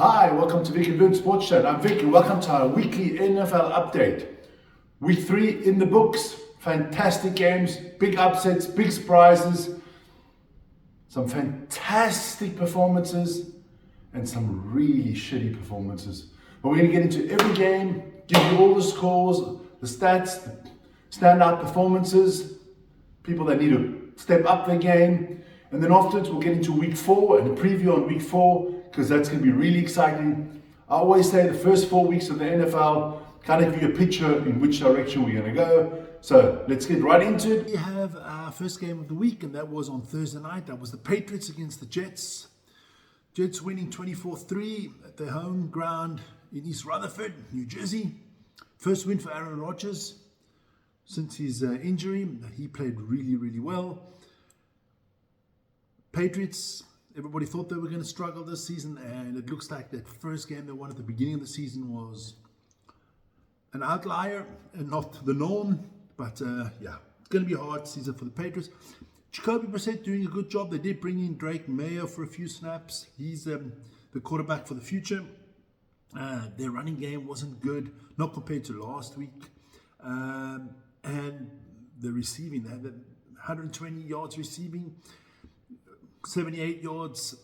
Hi, welcome to Vic and Vern Sports Show. I'm Vic and welcome to our weekly NFL update. Week 3 in the books. Fantastic games, big upsets, big surprises, some fantastic performances, and some really shitty performances. But we're going to get into every game, give you all the scores, the stats, the standout performances, people that need to step up their game. And then afterwards, we'll get into week 4 and a preview on week 4, because that's going to be really exciting. I always say the first 4 weeks of the NFL kind of give you a picture in which direction we're going to go. So let's get right into it. We have our first game of the week, and that was on Thursday night. That was the Patriots against the Jets. Jets winning 24-3 at their home ground in East Rutherford, New Jersey. First win for Aaron Rodgers since his injury. He played really, really well. Patriots, everybody thought they were going to struggle this season, and it looks like that first game they won at the beginning of the season was an outlier and not the norm. But it's going to be a hard season for the Patriots. Jacoby Brissett doing a good job. They did bring in Drake Mayo for a few snaps. He's the quarterback for the future. Their running game wasn't good, not compared to last week. And the receiving, they had 120 yards receiving, 78 yards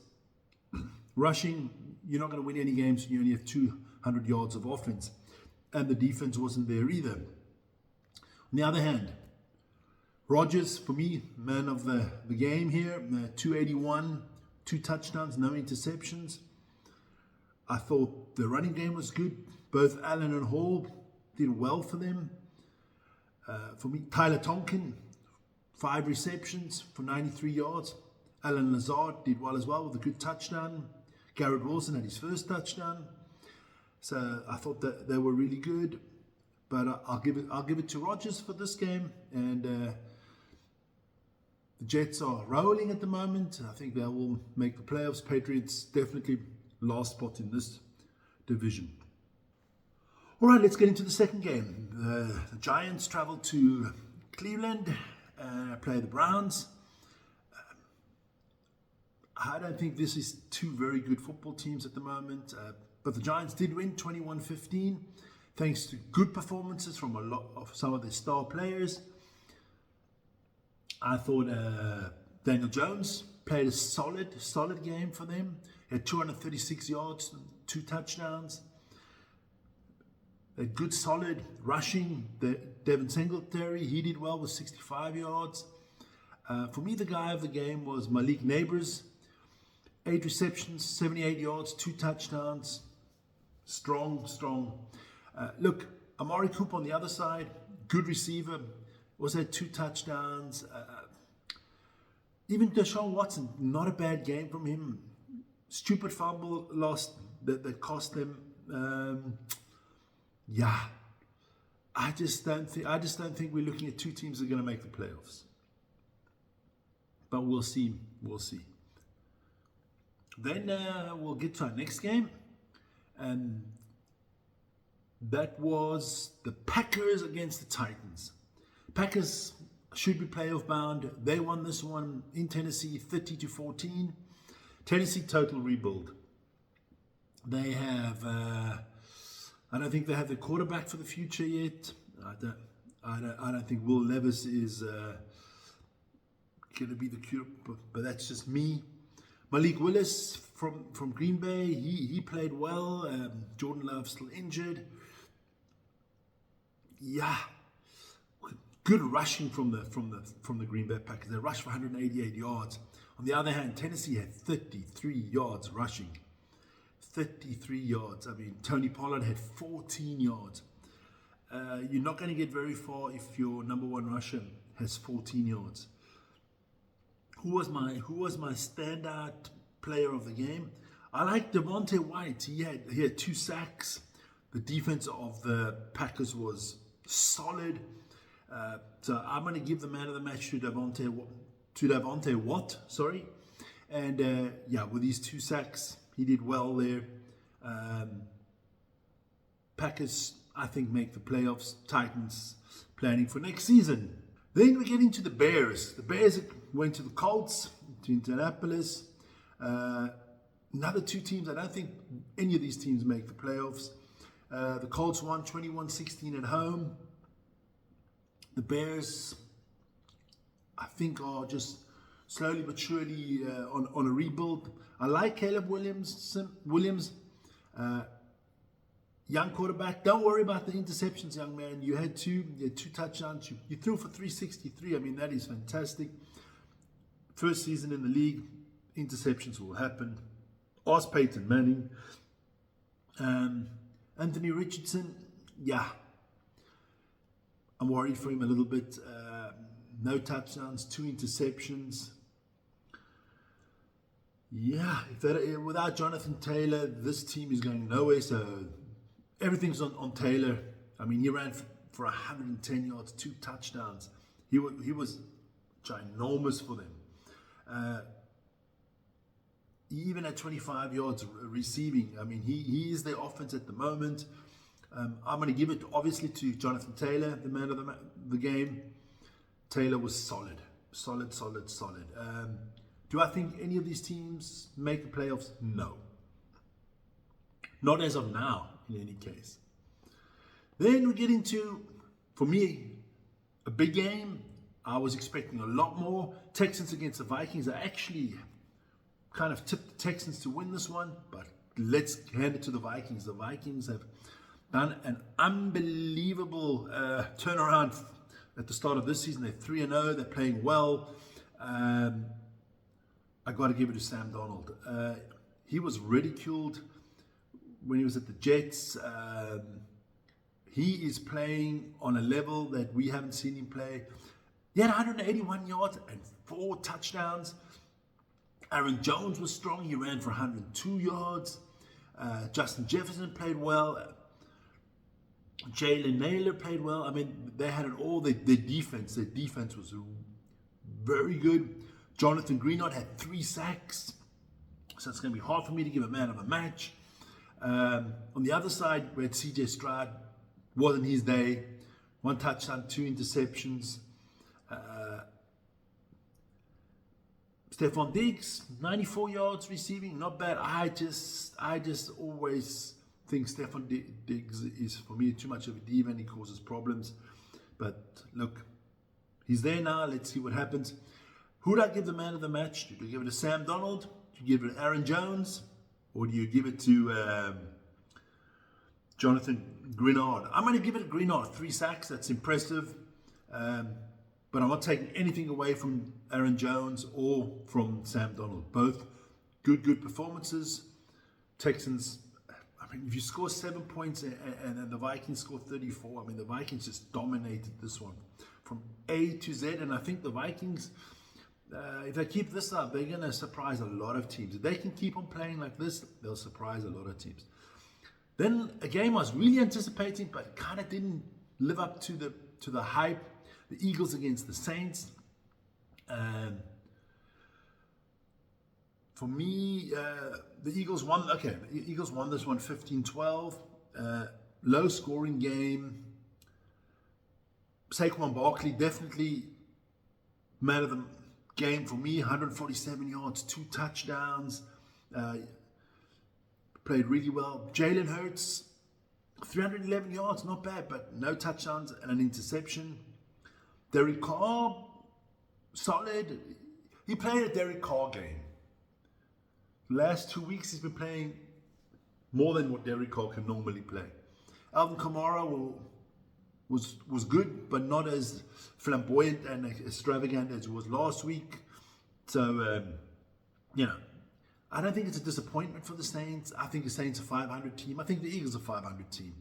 rushing. You're not going to win any games when you only have 200 yards of offense. And the defense wasn't there either. On the other hand, Rodgers, for me, man of the game here, 281, 2 touchdowns, no interceptions. I thought the running game was good. Both Allen and Hall did well for them. For me, Tyler Tonkin, 5 receptions for 93 yards. Alan Lazard did well as well with a good touchdown. Garrett Wilson had his first touchdown. So I thought that they were really good. But I'll give it to Rodgers for this game. And the Jets are rolling at the moment. I think they will make the playoffs. Patriots definitely last spot in this division. All right, let's get into the second game. The Giants travel to Cleveland, play the Browns. I don't think this is 2 very good football teams at the moment, but the Giants did win 21-15, thanks to good performances from a lot of some of their star players. I thought Daniel Jones played a solid game for them. He had 236 yards, 2 touchdowns. A good solid rushing. Devin Singletary, he did well with 65 yards. For me, the guy of the game was Malik Neighbors. 8 receptions, 78 yards, 2 touchdowns. Strong. Look, Amari Cooper on the other side, good receiver. Also had 2 touchdowns. Even Deshaun Watson, not a bad game from him. Stupid fumble lost that cost them. I just don't think we're looking at 2 teams that are going to make the playoffs. But we'll see. Then we'll get to our next game, and that was the Packers against the Titans. Packers should be playoff bound. They won this one in Tennessee 30-14. Tennessee total rebuild. They have I don't think they have the quarterback for the future yet. I don't think Will Levis is going to be the cure, but that's just me. Malik Willis from Green Bay, he played well. Jordan Love still injured. Good rushing from the Green Bay Packers. They rushed for 188 yards. On the other hand, Tennessee had 33 yards rushing. 33 yards. I mean, Tony Pollard had 14 yards. You're not going to get very far if your number 1 rusher has 14 yards. Who was my standout player of the game? I like Devontae White. He had 2 sacks. The defense of the Packers was solid. So I'm going to give the man of the match to Devontae Watt. Sorry, and with these 2 sacks, he did well there. Packers, I think, make the playoffs. Titans planning for next season. Then we get into the Bears. The Bears went to the Colts, to Indianapolis. Another two teams, I don't think any of these teams make the playoffs. The Colts won 21-16 at home. The Bears, I think, are just slowly but surely on a rebuild. I like Caleb Williams, young quarterback. Don't worry about the interceptions, young man. You had two touchdowns. You threw for 363. I mean, that is fantastic. First season in the league, interceptions will happen. Ask Peyton Manning. Anthony Richardson, yeah. I'm worried for him a little bit. No touchdowns, 2 interceptions. Yeah, without Jonathan Taylor, this team is going nowhere. So everything's on Taylor. I mean, he ran for 110 yards, 2 touchdowns. He was ginormous for them. Even at 25 yards receiving, I mean, he is their offense at the moment. I'm going to give it, obviously, to Jonathan Taylor, the man of the game. Taylor was solid. Do I think any of these teams make the playoffs? No. Not as of now, in any case. Then we get into, for me, a big game. I was expecting a lot more. Texans against the Vikings. I actually kind of tipped the Texans to win this one, but let's hand it to the Vikings. The Vikings have done an unbelievable turnaround at the start of this season. They're 3-0. They're playing well. I got to give it to Sam Darnold. He was ridiculed when he was at the Jets. He is playing on a level that we haven't seen him play. He had 181 yards and 4 touchdowns. Aaron Jones was strong. He ran for 102 yards. Justin Jefferson played well. Jalen Naylor played well. I mean, they had it all. Their defense was very good. Jonathan Greenard had 3 sacks. So it's going to be hard for me to give a man of a match. On the other side, we had CJ Stroud. Wasn't his day. 1 touchdown, 2 interceptions. Stephon Diggs, 94 yards receiving, not bad. I just always think Stephon Diggs is, for me, too much of a diva and he causes problems. But look, he's there now. Let's see what happens. Who do I give the man of the match? Do you give it to Sam Darnold? Do you give it to Aaron Jones? Or do you give it to Jonathan Greenard? I'm going to give it to Greenard. 3 sacks. That's impressive. But I'm not taking anything away from Aaron Jones or from Sam Darnold. Both good performances. Texans, I mean, if you score 7 points and the Vikings score 34, I mean, the Vikings just dominated this one from A to Z. And I think the Vikings, if they keep this up, they're going to surprise a lot of teams. If they can keep on playing like this, they'll surprise a lot of teams. Then a game I was really anticipating, but kind of didn't live up to the hype. The Eagles against the Saints. For me, the Eagles won. Okay, the Eagles won this one 15-12. Low scoring game. Saquon Barkley definitely man of the game for me. 147 yards, 2 touchdowns. Played really well. Jalen Hurts, 311 yards, not bad, but no touchdowns and an interception. Derek Carr, solid. He played a Derek Carr game. The last 2 weeks he's been playing more than what Derek Carr can normally play. Alvin Kamara was good, but not as flamboyant and extravagant as it was last week. So, I don't think it's a disappointment for the Saints. I think the Saints are a 500 team. I think the Eagles are a 500 team.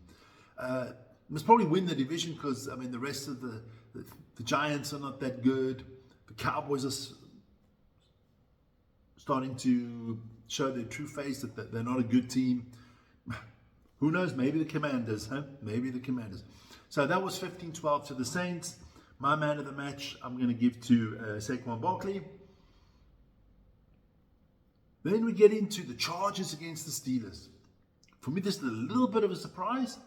Must probably win the division because, I mean, the rest of the Giants are not that good. The Cowboys are starting to show their true face that they're not a good team. Who knows? Maybe the Commanders, huh? Maybe the Commanders. So that was 15-12 to the Saints. My man of the match, I'm going to give to Saquon Barkley. Then we get into the Chargers against the Steelers. For me, this is a little bit of a surprise.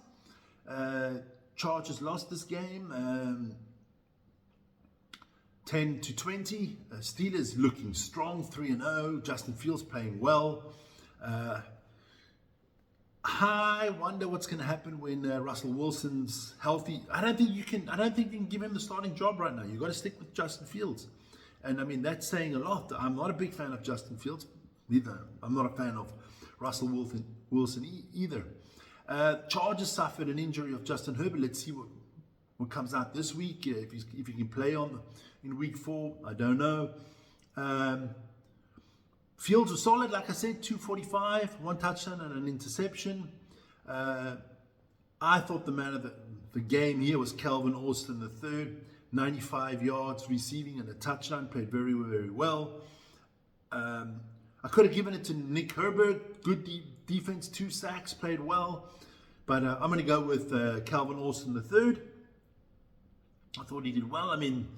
Chargers lost this game 10-20. Steelers looking strong, 3-0. Justin Fields playing well. I wonder what's going to happen when Russell Wilson's healthy. I don't think you can give him the starting job right now. You've got to stick with Justin Fields. And I mean, that's saying a lot. I'm not a big fan of Justin Fields. Neither. I'm not a fan of Russell Wilson either. Chargers suffered an injury of Justin Herbert. Let's see what comes out this week. If he can play in week 4, I don't know. Fields was solid, like I said, 245, 1 touchdown and an interception. I thought the man of the game here was Calvin Austin III, 95 yards receiving and a touchdown, played very, very well. I could have given it to Nick Herbert, good defense, 2 sacks, played well. But I'm going to go with Calvin Austin III. I thought he did well. I mean,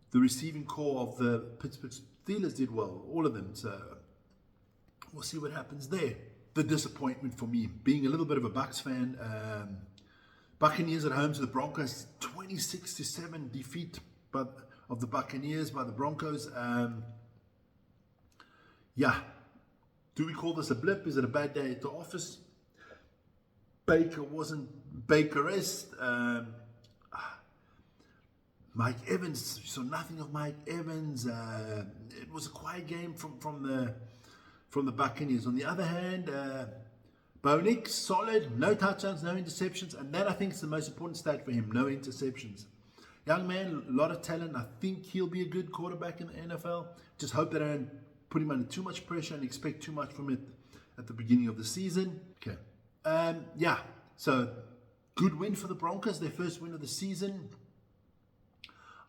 the receiving core of the Pittsburgh Steelers did well, all of them. So we'll see what happens there. The disappointment for me, being a little bit of a Bucs fan, Buccaneers at home to the Broncos, 26-7 defeat of the Buccaneers by the Broncos. Yeah, do we call this a blip? Is it a bad day at the office? Baker wasn't Baker-esque. Mike Evans, saw nothing of Mike Evans. It was a quiet game from the Buccaneers. On the other hand, Bo Nix, solid, no touchdowns, no interceptions, and that I think is the most important stat for him, no interceptions. Young man, a lot of talent. I think he'll be a good quarterback in the NFL. Just hope they don't put him under too much pressure and expect too much from it at the beginning of the season. Okay. Yeah, so good win for the Broncos, their first win of the season.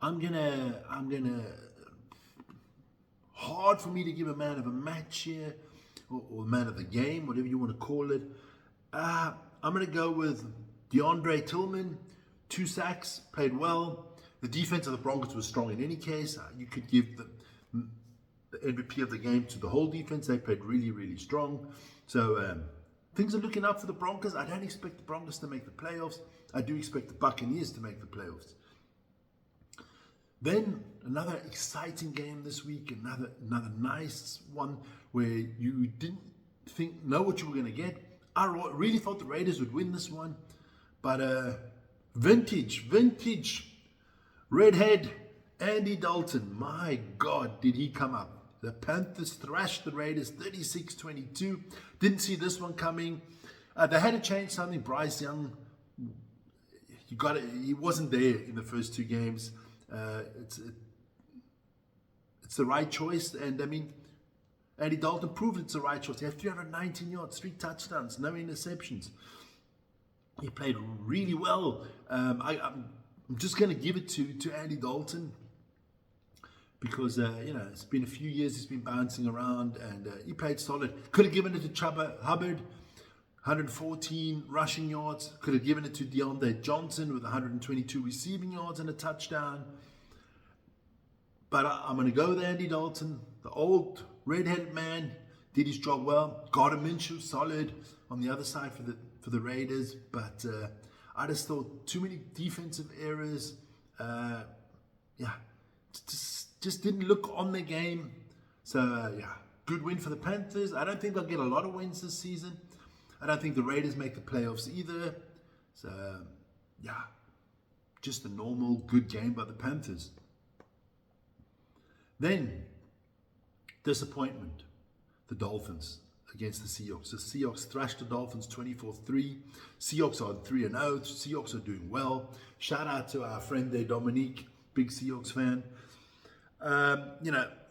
I'm gonna hard for me to give a man of a match here or man of the game, whatever you want to call it. I'm gonna go with DeAndre Tillman, 2 sacks, played well. The defense of the Broncos was strong in any case. You could give the MVP of the game to the whole defense. They played really, really strong. So things are looking up for the Broncos. I don't expect the Broncos to make the playoffs. I do expect the Buccaneers to make the playoffs. Then another exciting game this week, another nice one where you didn't know what you were going to get. I really thought the Raiders would win this one, but vintage redhead Andy Dalton, my God, did he come up. The Panthers thrashed the Raiders 36-22. Didn't see this one coming. They had to change something. Bryce Young, he wasn't there in the first 2 games. It's the right choice, and I mean, Andy Dalton proved it's the right choice. He had 319 yards, 3 touchdowns, no interceptions. He played really well. I'm just going to give it to Andy Dalton because it's been a few years he's been bouncing around, and he played solid. Could have given it to Chuba Hubbard, 114 rushing yards. Could have given it to Deontay Johnson with 122 receiving yards and a touchdown. But I'm going to go with Andy Dalton. The old red-headed man did his job well. Gardner Minshew, solid on the other side for the Raiders. But I just thought too many defensive errors. Just didn't look on the game. So, good win for the Panthers. I don't think they'll get a lot of wins this season. I don't think the Raiders make the playoffs either. So, just a normal good game by the Panthers. Then, disappointment. The Dolphins against the Seahawks. The Seahawks thrashed the Dolphins 24-3. Seahawks are 3-0. Seahawks are doing well. Shout out to our friend there, Dominique, big Seahawks fan.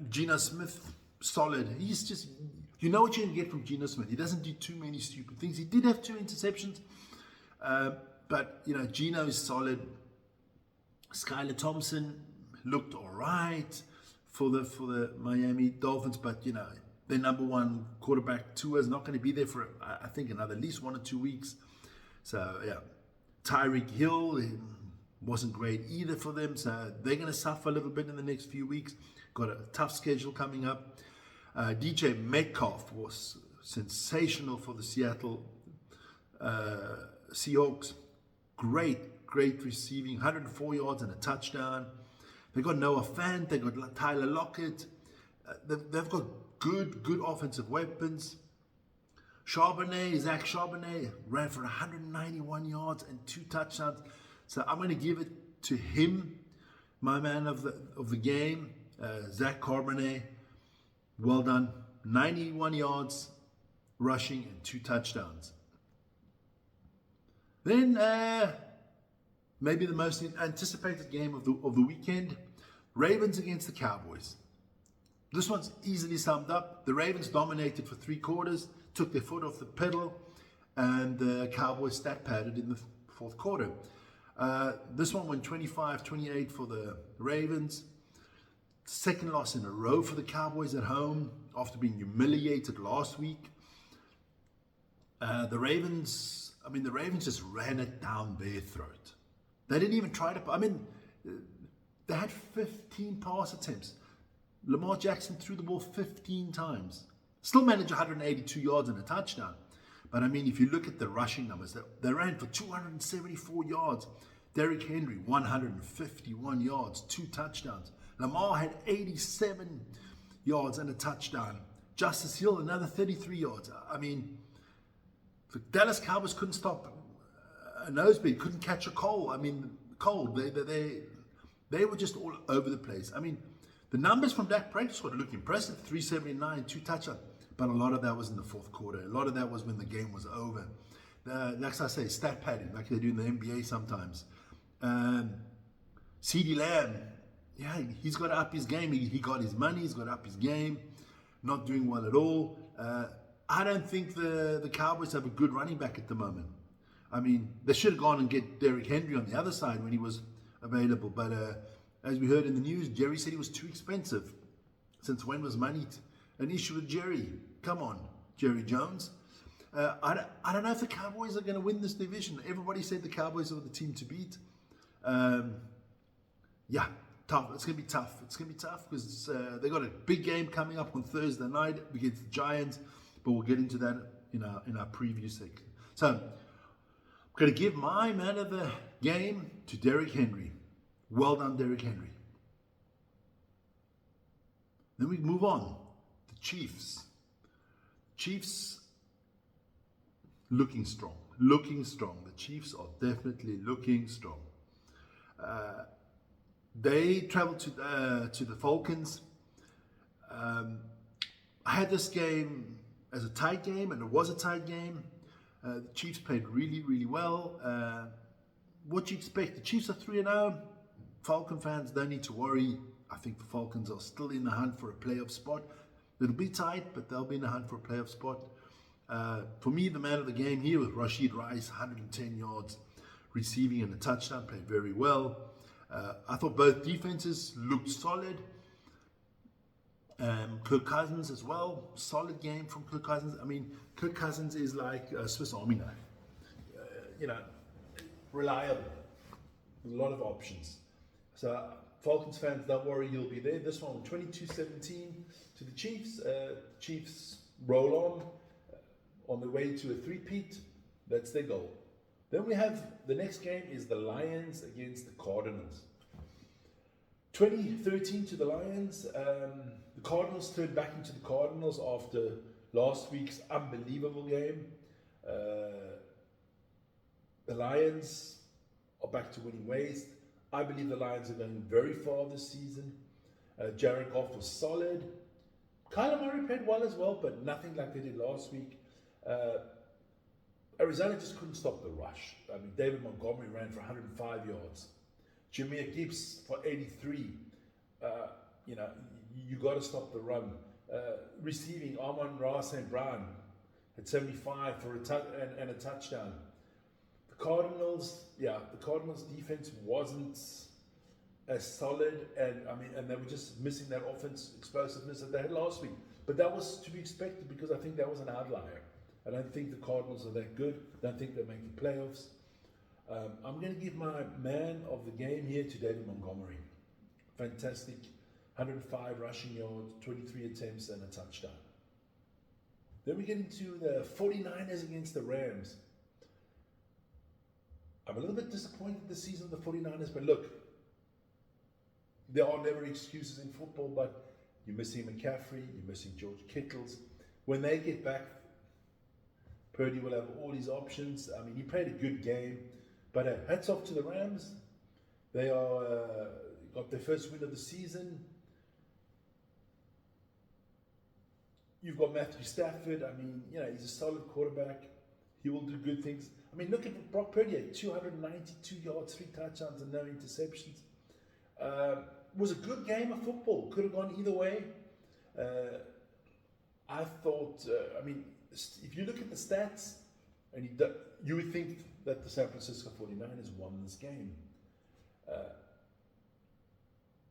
Geno Smith, solid. He's just, you know what you can get from Geno Smith. He doesn't do too many stupid things. He did have 2 interceptions, but Geno is solid. Skylar Thompson looked all right for the Miami Dolphins, but their number 1 quarterback Tua is not going to be there for I think another at least 1 or 2 weeks. So Tyreek Hill wasn't great either for them, so they're going to suffer a little bit in the next few weeks. Got a tough schedule coming up. DJ Metcalf was sensational for the Seattle Seahawks. Great receiving, 104 yards and a touchdown. They got Noah Fant, they got Tyler Lockett. They've got good offensive weapons. Zach Charbonnet, ran for 191 yards and 2 touchdowns. So I'm going to give it to him, my man of the game, Zach Charbonnet. Well done. 91 yards rushing and 2 touchdowns. Then maybe the most anticipated game of the weekend, Ravens against the Cowboys. This one's easily summed up. The Ravens dominated for 3 quarters, took their foot off the pedal, and the Cowboys stat padded in the 4th quarter. This one went 25-28 for the Ravens. Second loss in a row for the Cowboys at home after being humiliated last week. The Ravens just ran it down their throat. They didn't even try to, they had 15 pass attempts. Lamar Jackson threw the ball 15 times. Still managed 182 yards and a touchdown. But if you look at the rushing numbers, they ran for 274 yards. Derrick Henry, 151 yards, 2 touchdowns. Lamar had 87 yards and a touchdown. Justice Hill, another 33 yards. The Dallas Cowboys couldn't stop a nosebleed, couldn't catch a cold. They were just all over the place. The numbers from Dak Prescott look impressive, 379, 2 touchdowns. But a lot of that was in the 4th quarter. A lot of that was when the game was over. Like I say, stat padding, like they do in the NBA sometimes. CeeDee Lamb, he's got to up his game. He got his money, he's got to up his game. Not doing well at all. I don't think the Cowboys have a good running back at the moment. They should have gone and get Derrick Henry on the other side when he was available. But as we heard in the news, Jerry said he was too expensive. Since when was money an issue with Jerry? Come on, Jerry Jones. I don't know if the Cowboys are going to win this division. Everybody said the Cowboys are the team to beat. Tough. It's going to be tough. It's going to be tough because they got a big game coming up on Thursday night against the Giants. But we'll get into that in our preview section. So I'm going to give my man of the game to Derrick Henry. Well done, Derrick Henry. Then we move on. The Chiefs. Chiefs looking strong. The Chiefs are definitely looking strong. They traveled to the Falcons. I had this game as a tight game, and it was a tight game. The Chiefs played really, really well. What do you expect? The Chiefs are 3-0. Falcon fans don't need to worry. I think the Falcons are still in the hunt for a playoff spot. It'll be tight, but they'll be in the hunt for a playoff spot. For me, the man of the game here was Rashid Rice, 110 yards receiving and a touchdown, played very well. I thought both defenses looked solid. Kirk Cousins as well, solid game from Kirk Cousins. Kirk Cousins is like a Swiss Army knife. Reliable, with a lot of options. So Falcons fans, don't worry, you'll be there. This one, 22-17 to the Chiefs. Chiefs roll on the way to a three-peat. That's their goal. Then we have, the next game is the Lions against the Cardinals. 2013 to the Lions. The Cardinals turned back into the Cardinals after last week's unbelievable game. The Lions are back to winning ways. I believe the Lions are going very far this season. Jared Goff was solid. Kyler Murray played well as well, but nothing like they did last week. Arizona just couldn't stop the rush. David Montgomery ran for 105 yards. Jameer Gibbs for 83. You got to stop the run. Receiving, Amon-Ra St. Brown at 75 for a touchdown. The Cardinals defense wasn't as solid, and they were just missing that offense explosiveness that they had last week. But that was to be expected because I think that was an outlier. I don't think the Cardinals are that good. I don't think they're making playoffs. I'm going to give my man of the game here to David Montgomery. Fantastic. 105 rushing yards, 23 attempts, and a touchdown. Then we get into the 49ers against the Rams. I'm a little bit disappointed this season of the 49ers, but look, there are never excuses in football, but you're missing McCaffrey, you're missing George Kittles. When they get back, Purdy will have all his options. I mean, he played a good game, but hats off to the Rams. They are got their first win of the season. You've got Matthew Stafford. I mean, you know, he's a solid quarterback. He will do good things. I mean, look at Brock Purdy, 292 yards, 3 touchdowns, and no interceptions. Was a good game of football. Could have gone either way. I thought, I mean, if you look at the stats, and you would think that the San Francisco 49ers won this game.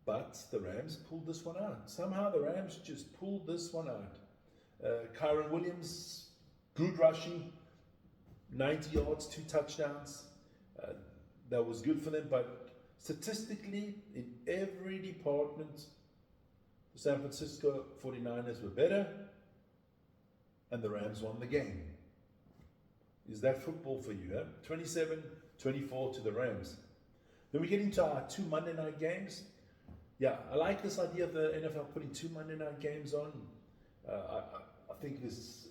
But the Rams pulled this one out. Somehow the Rams just pulled this one out. Kyron Williams, good rushing, 90 yards, 2 touchdowns. That was good for them, but statistically, in every department, the San Francisco 49ers were better, and the Rams won the game. Is that football for you? 27-24 to the Rams. Then we get into our 2 Monday night games. Yeah, I like this idea of the NFL putting 2 Monday night games on. I think this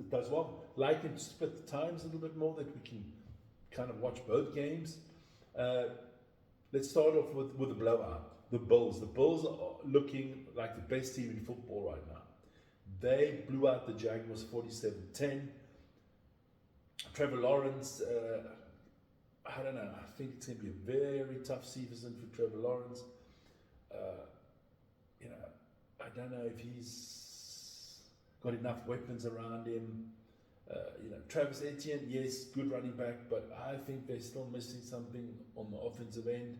does well. Like it to split the times a little bit more, that we can kind of watch both games. Let's start off with the blowout. The Bills. The Bills are looking like the best team in football right now. They blew out the Jaguars 47-10. Trevor Lawrence, I don't know. I think it's going to be a very tough season for Trevor Lawrence. You know, I don't know if he's got enough weapons around him. You know, Travis Etienne, yes, good running back, but I think they're still missing something on the offensive end.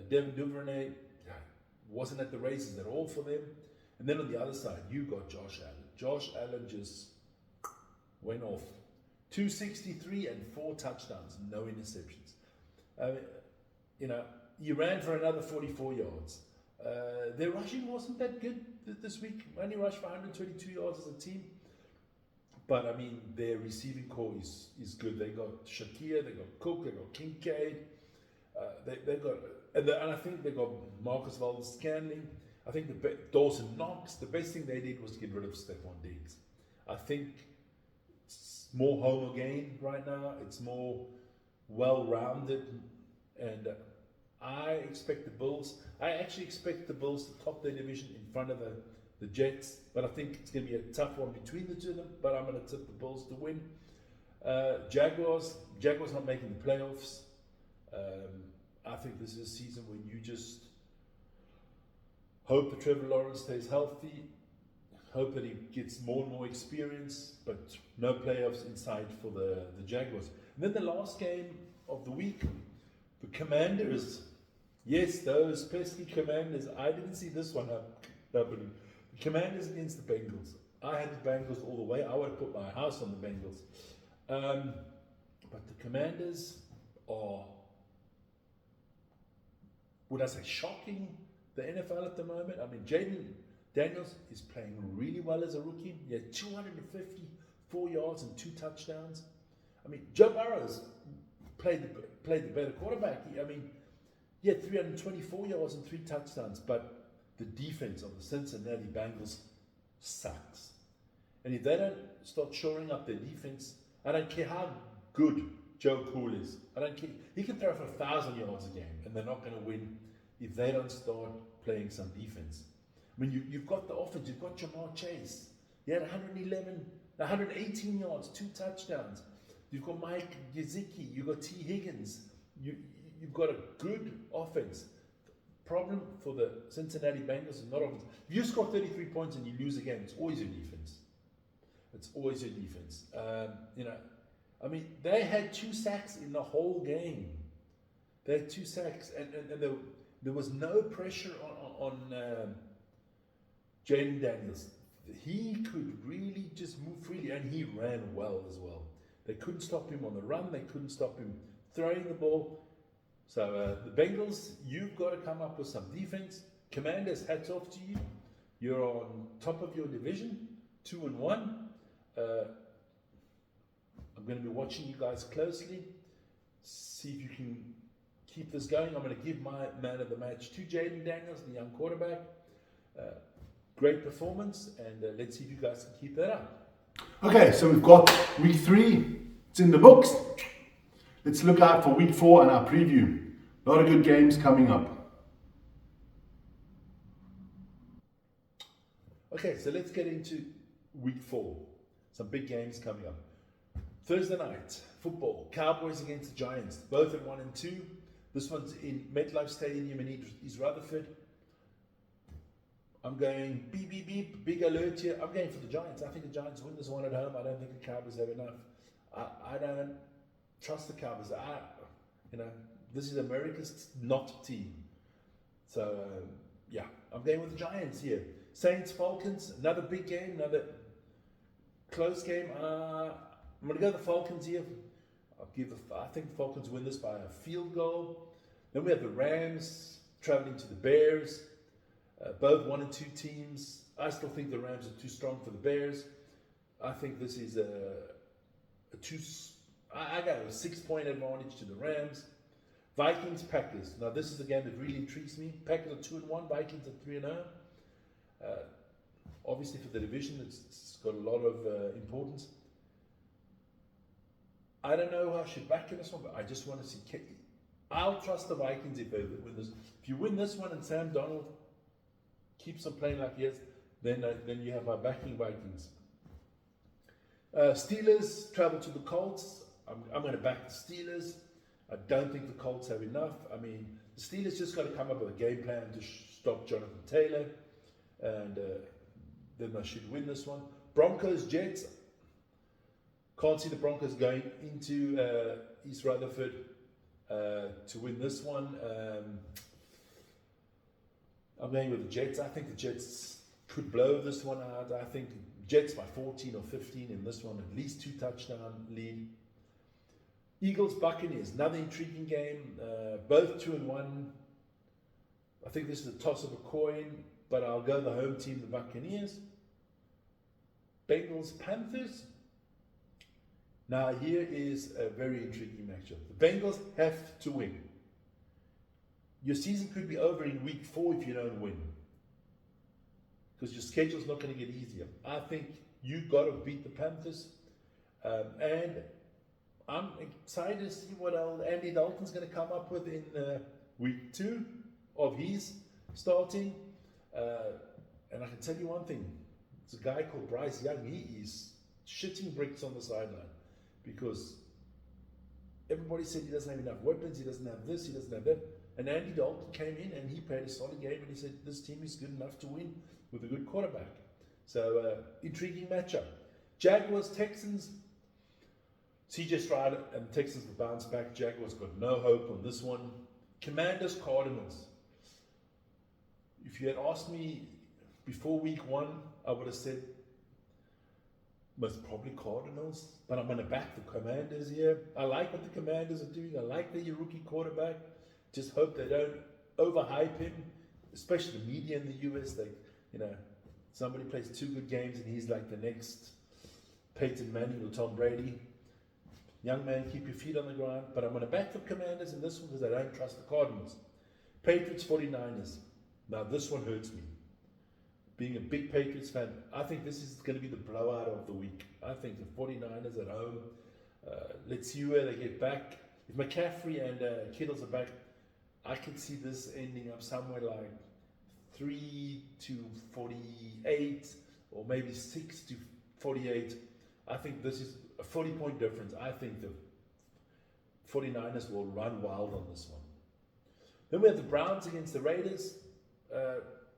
Devin Duvernay wasn't at the races at all for them. And then on the other side, you got Josh Allen. Josh Allen just went off. 263 and 4 touchdowns, no interceptions. You know, he ran for another 44 yards. Their rushing wasn't that good this week. Only rushed for 122 yards as a team. But, I mean, their receiving core is good. They got Shakir, they got Cook, they got Kincaid. They got, and I think they got Marcus Valdes-Scantling. I think Dawson Knox. The best thing they did was get rid of Stephon Diggs. I think it's more homogeneous right now. It's more well-rounded. And I expect the Bills. I actually expect the Bills to top their division in front of the Jets. But I think it's going to be a tough one between the two of them. But I'm going to tip the Bills to win. Jaguars not making the playoffs. I think this is a season when you just hope that Trevor Lawrence stays healthy, hope that he gets more and more experience, but no playoffs in sight for the Jaguars. And then the last game of the week, the Commanders. Yes, those pesky Commanders. I didn't see this one happening. The Commanders against the Bengals. I had the Bengals all the way. I would have put my house on the Bengals. But the Commanders are, would I say, shocking the NFL at the moment. I mean, Jaden Daniels is playing really well as a rookie. He had 254 yards and 2 touchdowns. I mean, Joe Burrows played the better quarterback. He had 324 yards and 3 touchdowns, but the defense of the Cincinnati Bengals sucks. And if they don't start shoring up their defense, I don't care how good Joe Cool is. I don't care. He can throw for 1,000 yards a game, and they're not going to win if they don't start playing some defense. I mean, you've got the offense. You've got Jamar Chase. He had 118 yards, 2 touchdowns. You've got Mike Gesicki. You've got T. Higgins. You've got a good offense. The problem for the Cincinnati Bengals is not offense. If you score 33 points and you lose a game, it's always your defense. It's always your defense. They had 2 sacks in the whole game. They had 2 sacks, and there was no pressure on Jaden Daniels. He could really just move freely, and he ran well as well. They couldn't stop him on the run. They couldn't stop him throwing the ball. So the Bengals, you've got to come up with some defense. Commanders, hats off to you. You're on top of your division, 2-1. I'm going to be watching you guys closely. See if you can keep this going. I'm going to give my man of the match to Jaden Daniels, the young quarterback. Great performance, and let's see if you guys can keep that up. Okay, so we've got week 3. It's in the books. Let's look out for week 4 and our preview. A lot of good games coming up. Okay, so let's get into week 4. Some big games coming up. Thursday night, football. Cowboys against the Giants. Both at 1 and 2. This one's in MetLife Stadium in East Rutherford. I'm going beep, beep, beep, big alert here. I'm going for the Giants. I think the Giants win this one at home. I don't think the Cowboys have enough. I don't trust the Cowboys. This is America's not team. So, yeah, I'm going with the Giants here. Saints, Falcons, another big game, another close game. I'm going to go with the Falcons here. I think the Falcons win this by a field goal. Then we have the Rams traveling to the Bears. Both 1 and 2 teams. I still think the Rams are too strong for the Bears. I think this is I got a 6-point advantage to the Rams. Vikings, Packers. Now this is the game that really intrigues me. Packers are 2-1. Vikings are 3-0. Obviously for the division, it's got a lot of importance. I don't know how I should back in this one, but I just want to see. I'll trust the Vikings if they win this. If you win this one and Sam Donald keeps on playing like he is, then you have my backing Vikings. Steelers travel to the Colts. I'm going to back the Steelers. I don't think the Colts have enough. I mean, the Steelers just got to come up with a game plan to stop Jonathan Taylor, and then they should win this one. Broncos, Jets. Can't see the Broncos going into East Rutherford to win this one. I'm going with the Jets. I think the Jets could blow this one out. I think Jets by 14 or 15 in this one, at least 2 touchdown lead. Eagles, Buccaneers, another intriguing game. Both 2-1. I think this is a toss of a coin, but I'll go the home team, the Buccaneers. Bengals, Panthers. Now here is a very intriguing matchup. The Bengals have to win. Your season could be over in week 4 if you don't win, because your schedule's not going to get easier. I think you got to beat the Panthers, and I'm excited to see what Andy Dalton's going to come up with in week 2 of his starting. And I can tell you one thing: it's a guy called Bryce Young. He is shitting bricks on the sideline because everybody said he doesn't have enough weapons, he doesn't have this, he doesn't have that. And Andy Dalton came in and he played a solid game, and he said this team is good enough to win with a good quarterback. So intriguing matchup. Jaguars, Texans. CJ Stroud and Texans will bounce back. Jaguars got no hope on this one. Commanders, Cardinals. If you had asked me before week 1, I would have said most probably Cardinals, but I'm going to back the Commanders here. I like what the Commanders are doing. I like their rookie quarterback. Just hope they don't overhype him, especially the media in the US. Somebody plays 2 good games and he's like the next Peyton Manning or Tom Brady. Young man, keep your feet on the ground. But I'm going to back the Commanders in this one because I don't trust the Cardinals. Patriots, 49ers. Now this one hurts me. Being a big Patriots fan, I think this is going to be the blowout of the week. I think the 49ers at home. Let's see where they get back. If McCaffrey and Kittles are back, I could see this ending up somewhere like 3-48 or maybe 6-48. I think this is a 40-point difference. I think the 49ers will run wild on this one. Then we have the Browns against the Raiders.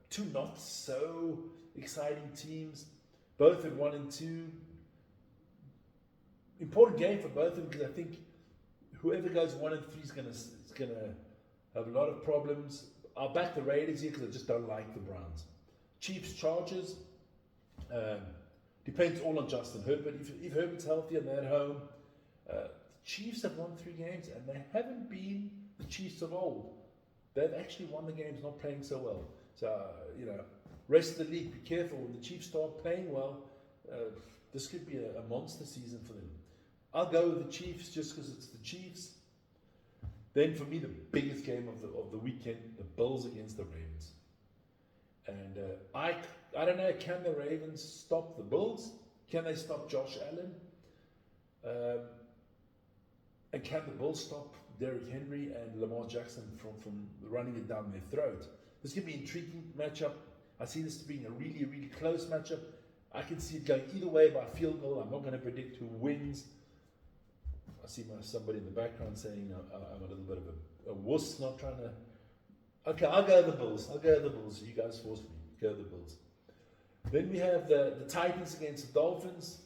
2 not so exciting teams, both at 1 and 2. Important game for both of them because I think whoever goes 1 and 3 is gonna have a lot of problems. I'll back the Raiders here because I just don't like the Browns. Chiefs, Chargers. Depends all on Justin Herbert. If Herbert's healthy and they're at home, Chiefs have won 3 games and they haven't been the Chiefs of old. They've actually won the games not playing so well. So, rest of the league, be careful. When the Chiefs start playing well, this could be a monster season for them. I'll go with the Chiefs just because it's the Chiefs. Then for me, the biggest game of the weekend, the Bills against the Ravens. And I don't know, can the Ravens stop the Bills? Can they stop Josh Allen? And can the Bulls stop Derrick Henry and Lamar Jackson from running it down their throat? This could be an intriguing matchup. I see this being a really, really close matchup. I can see it going either way by field goal. I'm not going to predict who wins. I see somebody in the background saying I'm a little bit of a wuss, not trying to... Okay, I'll go the Bulls. You guys forced me. Go the Bulls. Then we have the Titans against the Dolphins.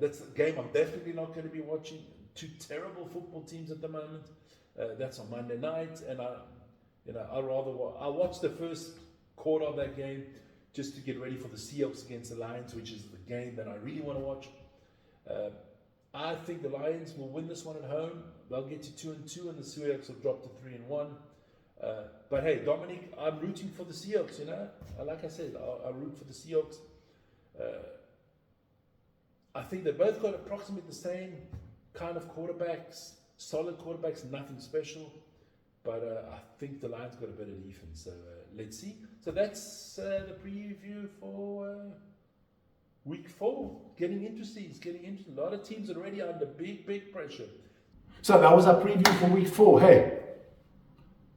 That's a game I'm definitely not going to be watching. Two terrible football teams at the moment. That's on Monday night, and I'll watch the first quarter of that game just to get ready for the Seahawks against the Lions, which is the game that I really want to watch. I think the Lions will win this one at home. They'll get to 2-2, and the Seahawks will drop to 3-1. But hey, Dominic, I'm rooting for the Seahawks. Like I said, I root for the Seahawks. I think they both got approximately the same kind of quarterbacks, solid quarterbacks, nothing special. But I think the Lions got a better defense. So let's see. So that's the preview for week 4. Getting interesting. It's getting interesting. A lot of teams are already under big pressure. So that was our preview for week 4. Hey,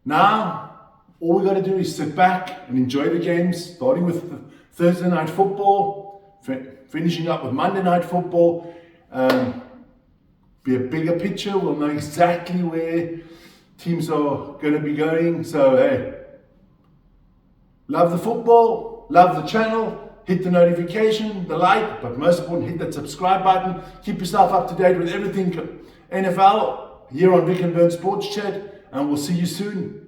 now all we got to do is sit back and enjoy the games, starting with the Thursday night football, finishing up with Monday night football. Be a bigger picture. We'll know exactly where teams are going to be going. So hey, love the football, love the channel, hit the notification, the like, but most important, hit that subscribe button. Keep yourself up to date with everything NFL here on Vic and Vern Sports Chat, and we'll see you soon.